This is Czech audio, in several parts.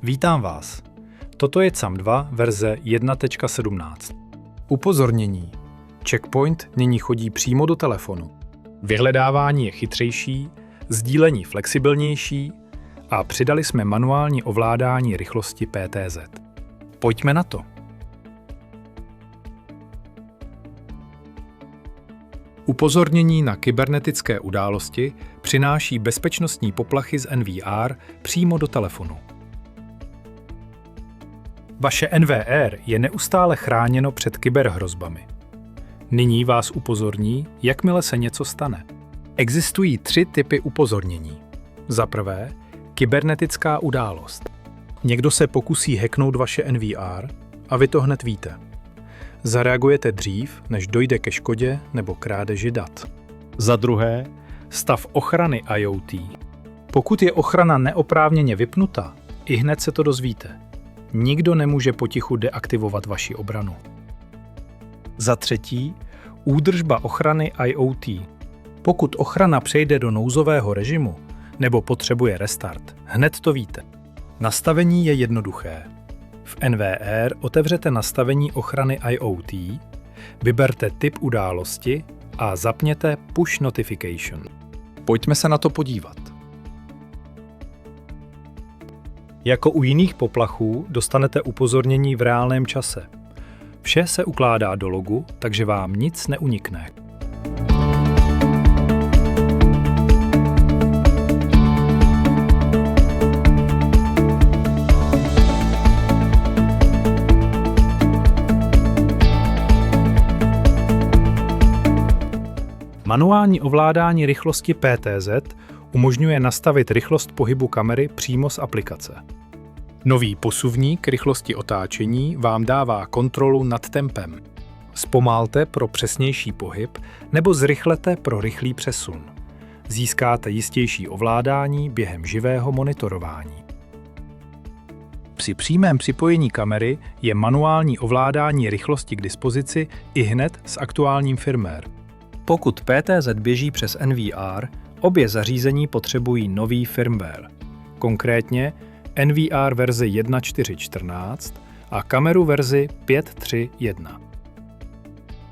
Vítám vás. Toto je CAM 2 verze 1.17. Upozornění. Checkpoint nyní chodí přímo do telefonu. Vyhledávání je chytřejší, sdílení flexibilnější a přidali jsme manuální ovládání rychlosti PTZ. Pojďme na to. Upozornění na kybernetické události přináší bezpečnostní poplachy z NVR přímo do telefonu. Vaše NVR je neustále chráněno před kyberhrozbami. Nyní vás upozorní, jakmile se něco stane. Existují 3 typy upozornění. Za prvé, kybernetická událost. Někdo se pokusí hacknout vaše NVR a vy to hned víte. Zareagujete dřív, než dojde ke škodě nebo krádeži dat. Za druhé, stav ochrany IoT. Pokud je ochrana neoprávněně vypnuta, ihned se to dozvíte. Nikdo nemůže potichu deaktivovat vaši obranu. Za třetí, údržba ochrany IoT. Pokud ochrana přejde do nouzového režimu nebo potřebuje restart, hned to víte. Nastavení je jednoduché. V NVR otevřete nastavení ochrany IoT, vyberte typ události a zapněte Push Notification. Pojďme se na to podívat. Jako u jiných poplachů dostanete upozornění v reálném čase. Vše se ukládá do logu, takže vám nic neunikne. Manuální ovládání rychlosti PTZ umožňuje nastavit rychlost pohybu kamery přímo z aplikace. Nový posuvník rychlosti otáčení vám dává kontrolu nad tempem. Zpomalte pro přesnější pohyb nebo zrychlete pro rychlý přesun. Získáte jistější ovládání během živého monitorování. Při přímém připojení kamery je manuální ovládání rychlosti k dispozici ihned s aktuálním firmware. Pokud PTZ běží přes NVR, obě zařízení potřebují nový firmware. Konkrétně NVR verzi 1.4.14 a kameru verzi 5.3.1.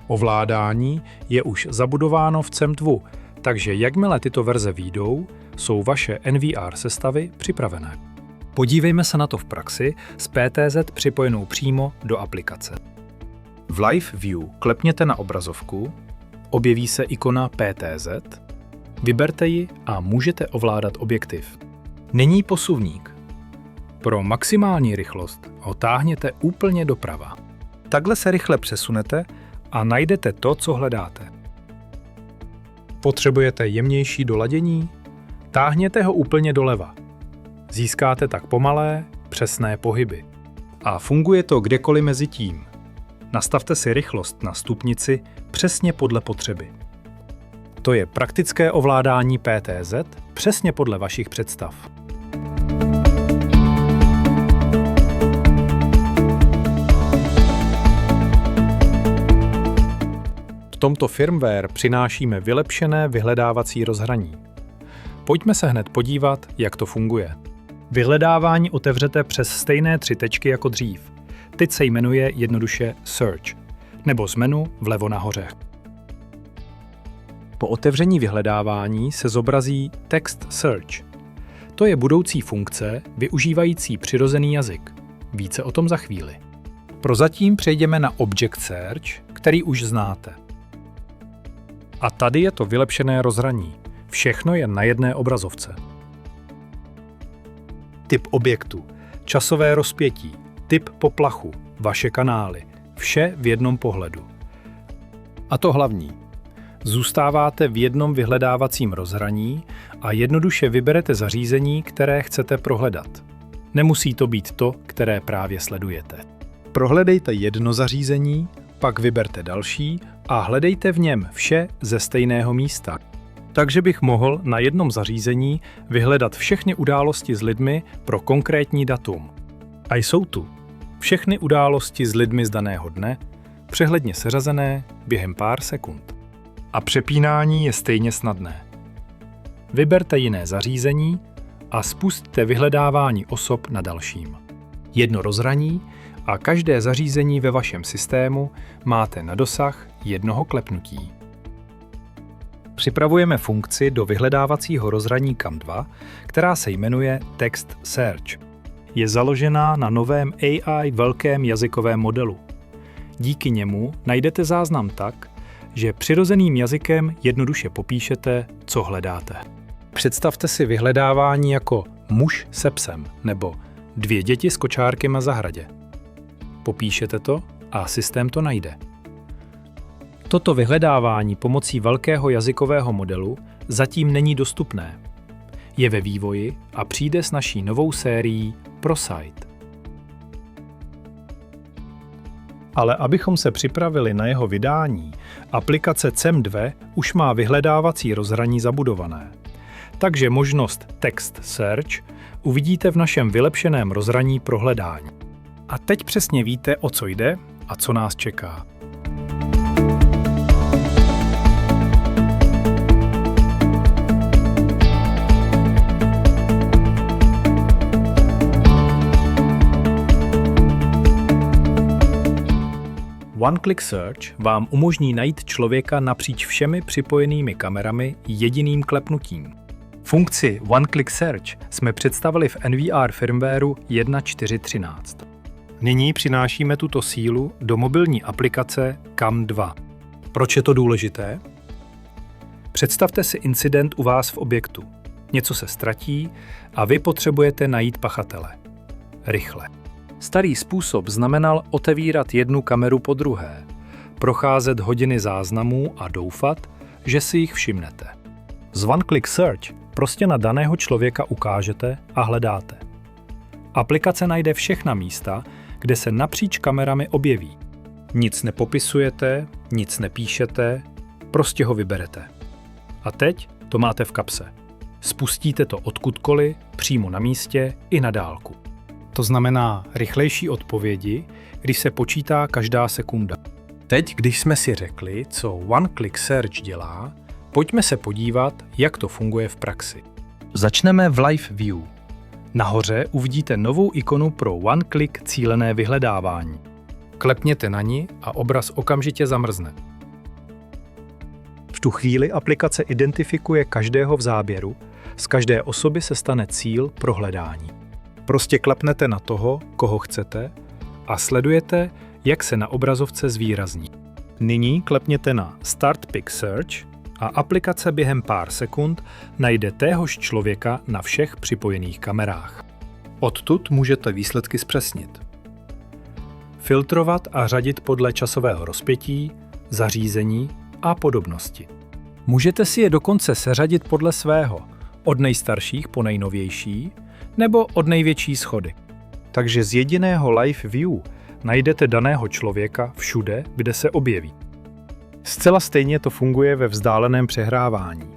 Ovládání je už zabudováno v CAM 2, takže jakmile tyto verze vyjdou, jsou vaše NVR sestavy připravené. Podívejme se na to v praxi s PTZ připojenou přímo do aplikace. V Live View klepněte na obrazovku, objeví se ikona PTZ, vyberte ji a můžete ovládat objektiv. Nyní posuvník. Pro maximální rychlost ho táhněte úplně doprava. Takhle se rychle přesunete a najdete to, co hledáte. Potřebujete jemnější doladění? Táhněte ho úplně doleva. Získáte tak pomalé, přesné pohyby. A funguje to kdekoliv mezi tím. Nastavte si rychlost na stupnici přesně podle potřeby. To je praktické ovládání PTZ přesně podle vašich představ. V tomto firmware přinášíme vylepšené vyhledávací rozhraní. Pojďme se hned podívat, jak to funguje. Vyhledávání otevřete přes stejné 3 tečky jako dřív. Teď se jmenuje jednoduše Search, nebo z menu vlevo nahoře. Po otevření vyhledávání se zobrazí Text Search. To je budoucí funkce využívající přirozený jazyk. Více o tom za chvíli. Prozatím přejdeme na Object Search, který už znáte. A tady je to vylepšené rozhraní. Všechno je na jedné obrazovce. Typ objektu, časové rozpětí, typ poplachu, vaše kanály, vše v jednom pohledu. A to hlavní. Zůstáváte v jednom vyhledávacím rozhraní a jednoduše vyberete zařízení, které chcete prohledat. Nemusí to být to, které právě sledujete. Prohledejte jedno zařízení, pak vyberte další a hledejte v něm vše ze stejného místa. Takže bych mohl na jednom zařízení vyhledat všechny události s lidmi pro konkrétní datum. A jsou tu všechny události s lidmi z daného dne, přehledně seřazené během pár sekund. A přepínání je stejně snadné. Vyberte jiné zařízení a spusťte vyhledávání osob na dalším. Jedno rozhraní a každé zařízení ve vašem systému máte na dosah jednoho klepnutí. Připravujeme funkci do vyhledávacího rozhraní CAM2, která se jmenuje Text Search. Je založená na novém AI velkém jazykovém modelu. Díky němu najdete záznam tak, že přirozeným jazykem jednoduše popíšete, co hledáte. Představte si vyhledávání jako muž se psem nebo 2 děti s kočárkem na zahradě. Popíšete to a systém to najde. Toto vyhledávání pomocí velkého jazykového modelu zatím není dostupné. Je ve vývoji a přijde s naší novou sérií ProSite. Ale abychom se připravili na jeho vydání, aplikace CEM2 už má vyhledávací rozhraní zabudované. Takže možnost Text Search uvidíte v našem vylepšeném rozhraní pro hledání. A teď přesně víte, o co jde a co nás čeká. One-click search vám umožní najít člověka napříč všemi připojenými kamerami jediným klepnutím. Funkci One-click search jsme představili v NVR firmwareu 1.4.13. Nyní přinášíme tuto sílu do mobilní aplikace CAM2. Proč je to důležité? Představte si incident u vás v objektu. Něco se ztratí a vy potřebujete najít pachatele. Rychle. Starý způsob znamenal otevírat jednu kameru po druhé, procházet hodiny záznamů a doufat, že si jich všimnete. Z One-click search prostě na daného člověka ukážete a hledáte. Aplikace najde všechna místa, kde se napříč kamerami objeví. Nic nepopisujete, nic nepíšete, prostě ho vyberete. A teď to máte v kapse. Spustíte to odkudkoliv, přímo na místě i na dálku. To znamená rychlejší odpovědi, když se počítá každá sekunda. Teď, když jsme si řekli, co One-click search dělá, pojďme se podívat, jak to funguje v praxi. Začneme v Live View. Nahoře uvidíte novou ikonu pro one-click cílené vyhledávání. Klepněte na ni a obraz okamžitě zamrzne. V tu chvíli aplikace identifikuje každého v záběru, z každé osoby se stane cíl pro hledání. Prostě klepnete na toho, koho chcete, a sledujete, jak se na obrazovce zvýrazní. Nyní klepněte na Start Pic Search a aplikace během pár sekund najde téhož člověka na všech připojených kamerách. Odtud můžete výsledky zpřesnit. Filtrovat a řadit podle časového rozpětí, zařízení a podobnosti. Můžete si je dokonce seřadit podle svého, od nejstarších po nejnovější, nebo od největší schody. Takže z jediného Live View najdete daného člověka všude, kde se objeví. Zcela stejně to funguje ve vzdáleném přehrávání.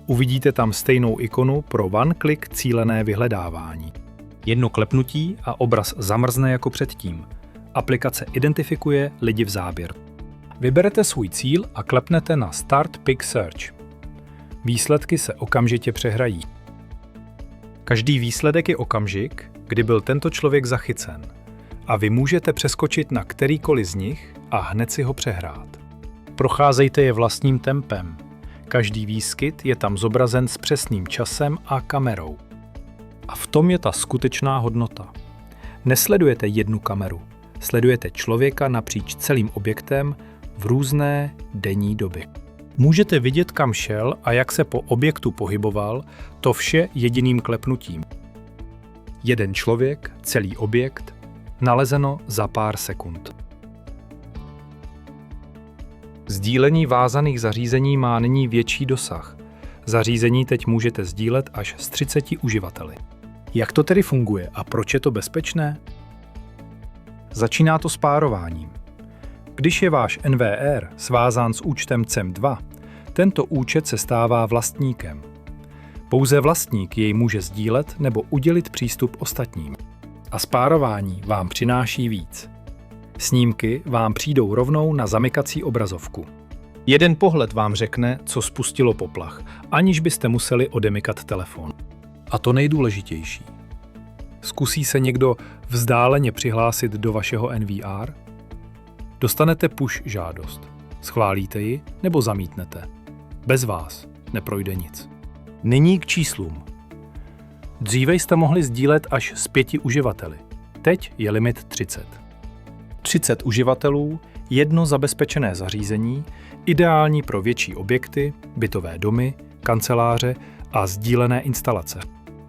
Uvidíte tam stejnou ikonu pro one-click cílené vyhledávání. Jedno klepnutí a obraz zamrzne jako předtím. Aplikace identifikuje lidi v záběru. Vyberete svůj cíl a klepnete na Start Pic Search. Výsledky se okamžitě přehrají. Každý výsledek je okamžik, kdy byl tento člověk zachycen, a vy můžete přeskočit na kterýkoliv z nich a hned si ho přehrát. Procházejte je vlastním tempem. Každý výskyt je tam zobrazen s přesným časem a kamerou. A v tom je ta skutečná hodnota. Nesledujete jednu kameru, sledujete člověka napříč celým objektem v různé denní doby. Můžete vidět, kam šel a jak se po objektu pohyboval, to vše jediným klepnutím. Jeden člověk, celý objekt, nalezeno za pár sekund. Sdílení vázaných zařízení má nyní větší dosah. Zařízení teď můžete sdílet až s 30 uživateli. Jak to tedy funguje a proč je to bezpečné? Začíná to s párováním. Když je váš NVR svázán s účtem CEM2, tento účet se stává vlastníkem. Pouze vlastník jej může sdílet nebo udělit přístup ostatním. A spárování vám přináší víc. Snímky vám přijdou rovnou na zamykací obrazovku. Jeden pohled vám řekne, co spustilo poplach, aniž byste museli odemykat telefon. A to nejdůležitější. Zkusí se někdo vzdáleně přihlásit do vašeho NVR? Dostanete push žádost. Schválíte ji nebo zamítnete. Bez vás neprojde nic. Nyní k číslům. Dříve jste mohli sdílet až s 5 uživateli. Teď je limit 30. 30 uživatelů, jedno zabezpečené zařízení, ideální pro větší objekty, bytové domy, kanceláře a sdílené instalace.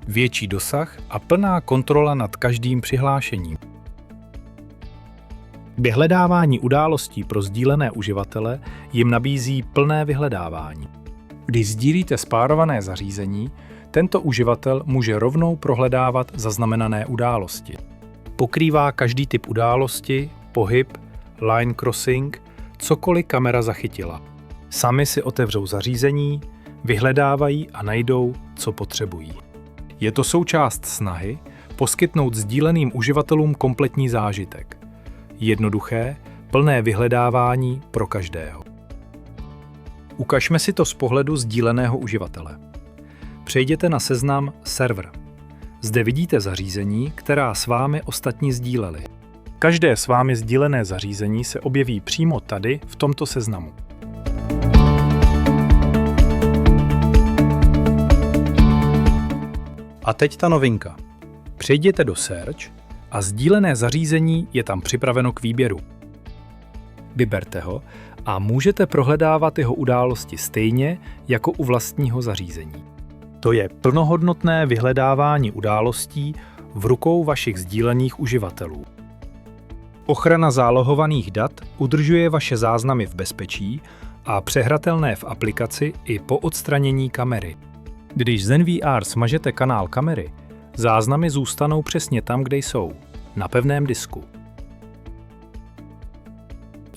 Větší dosah a plná kontrola nad každým přihlášením. Vyhledávání událostí pro sdílené uživatele jim nabízí plné vyhledávání. Když sdílíte spárované zařízení, tento uživatel může rovnou prohledávat zaznamenané události. Pokrývá každý typ události, pohyb, line crossing, cokoliv kamera zachytila. Sami si otevřou zařízení, vyhledávají a najdou, co potřebují. Je to součást snahy poskytnout sdíleným uživatelům kompletní zážitek. Jednoduché, plné vyhledávání pro každého. Ukažme si to z pohledu sdíleného uživatele. Přejděte na seznam Server. Zde vidíte zařízení, která s vámi ostatní sdíleli. Každé s vámi sdílené zařízení se objeví přímo tady v tomto seznamu. A teď ta novinka. Přejděte do Search a sdílené zařízení je tam připraveno k výběru. Vyberte ho a můžete prohledávat jeho události stejně jako u vlastního zařízení. To je plnohodnotné vyhledávání událostí v rukou vašich sdílených uživatelů. Ochrana zálohovaných dat udržuje vaše záznamy v bezpečí a přehratelné v aplikaci i po odstranění kamery. Když z NVR smažete kanál kamery, záznamy zůstanou přesně tam, kde jsou, na pevném disku.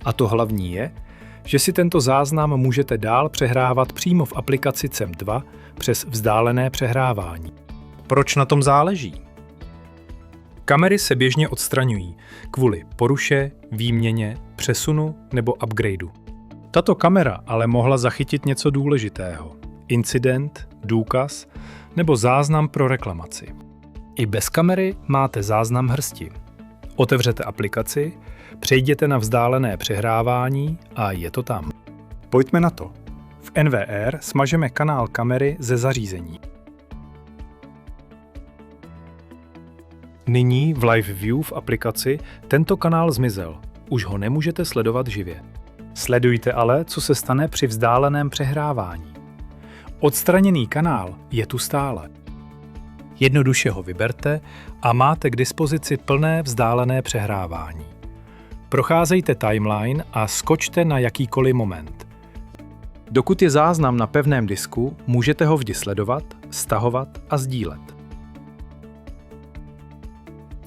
A to hlavní je, že si tento záznam můžete dál přehrávat přímo v aplikaci CEM2 přes vzdálené přehrávání. Proč na tom záleží? Kamery se běžně odstraňují kvůli poruše, výměně, přesunu nebo upgradeu. Tato kamera ale mohla zachytit něco důležitého. Incident, důkaz nebo záznam pro reklamaci. I bez kamery máte záznam hrsti. Otevřete aplikaci, přejděte na vzdálené přehrávání a je to tam. Pojďme na to. V NVR smažeme kanál kamery ze zařízení. Nyní v Live View v aplikaci tento kanál zmizel. Už ho nemůžete sledovat živě. Sledujte ale, co se stane při vzdáleném přehrávání. Odstraněný kanál je tu stále. Jednoduše ho vyberte a máte k dispozici plné vzdálené přehrávání. Procházejte timeline a skočte na jakýkoliv moment. Dokud je záznam na pevném disku, můžete ho vždy sledovat, stahovat a sdílet.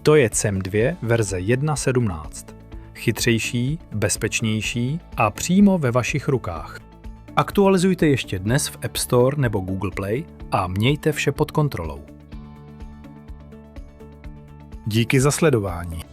To je CEM2 verze 1.17. Chytřejší, bezpečnější a přímo ve vašich rukách. Aktualizujte ještě dnes v App Store nebo Google Play a mějte vše pod kontrolou. Díky za sledování.